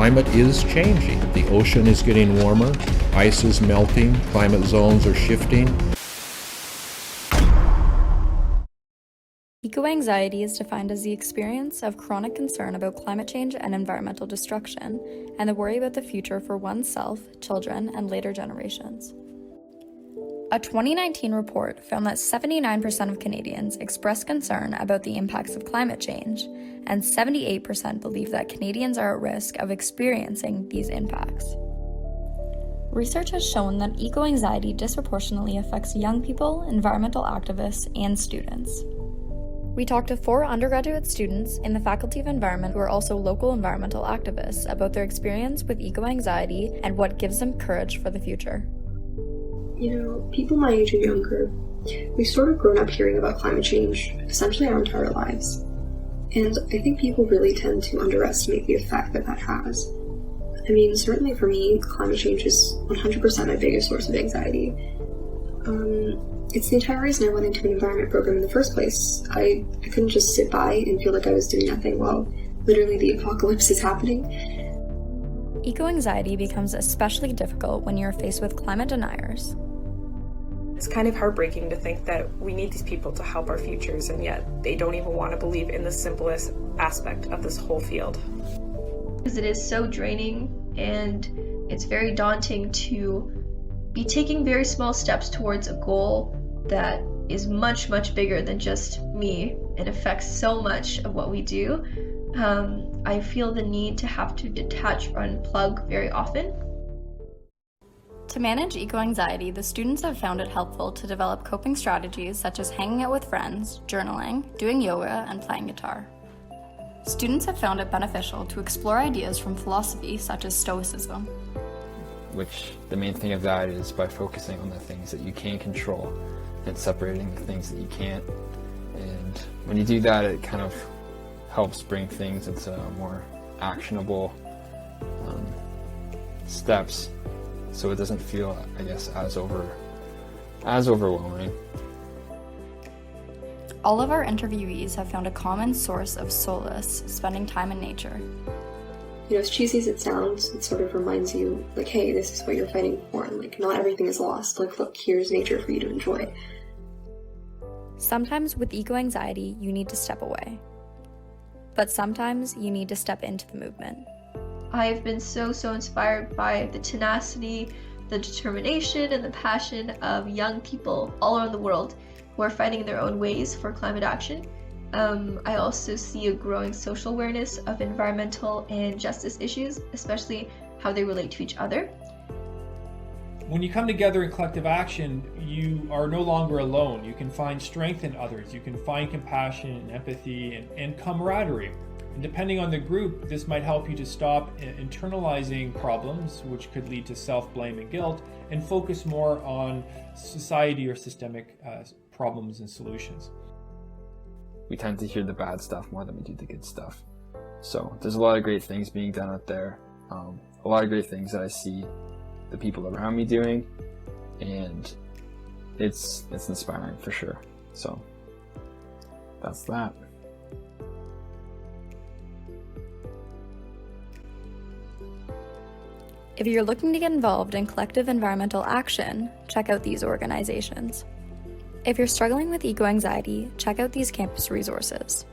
climate is changing. The ocean is getting warmer, ice is melting, climate zones are shifting. Eco-anxiety is defined as the experience of chronic concern about climate change and environmental destruction, and the worry about the future for oneself, children, and later generations. A 2019 report found that 79% of Canadians expressed concern about the impacts of climate change, and 78% believe that Canadians are at risk of experiencing these impacts. Research has shown that eco-anxiety disproportionately affects young people, environmental activists, and students. We talked to 4 undergraduate students in the Faculty of Environment who are also local environmental activists about their experience with eco-anxiety and what gives them courage for the future. You know, people my age and younger, we've sort of grown up hearing about climate change essentially our entire lives. And I think people really tend to underestimate the effect that has. I mean, certainly for me, climate change is 100% my biggest source of anxiety. It's the entire reason I went into an environment program in the first place. I couldn't just sit by and feel like I was doing nothing while literally the apocalypse is happening. Eco-anxiety becomes especially difficult when you're faced with climate deniers. It's kind of heartbreaking to think that we need these people to help our futures, and yet they don't even want to believe in the simplest aspect of this whole field. Because it is so draining, and it's very daunting to be taking very small steps towards a goal that is much, much bigger than just me and affects so much of what we do. I feel the need to have to detach or unplug very often. To manage eco-anxiety, the students have found it helpful to develop coping strategies such as hanging out with friends, journaling, doing yoga, and playing guitar. Students have found it beneficial to explore ideas from philosophy such as Stoicism. Which the main thing of that is by focusing on the things that you can control and separating the things that you can't. And when you do that, it kind of helps bring things into more actionable steps, so it doesn't feel, I guess, as overwhelming. All of our interviewees have found a common source of solace spending time in nature. You know, as cheesy as it sounds, it sort of reminds you, like, hey, this is what you're fighting for, and, like, not everything is lost. Like, look, here's nature for you to enjoy. Sometimes with eco-anxiety, you need to step away. But sometimes you need to step into the movement. I've been so inspired by the tenacity, the determination, and the passion of young people all around the world who are fighting in their own ways for climate action. I also see a growing social awareness of environmental and justice issues, especially how they relate to each other. When you come together in collective action, you are no longer alone. You can find strength in others. You can find compassion and empathy and camaraderie. And depending on the group, this might help you to stop internalizing problems, which could lead to self-blame and guilt, and focus more on society or systemic problems and solutions. We tend to hear the bad stuff more than we do the good stuff. So there's a lot of great things being done out there. A lot of great things that I see the people around me doing, and it's inspiring for sure. So that's that. If you're looking to get involved in collective environmental action, check out these organizations. If you're struggling with eco-anxiety, check out these campus resources.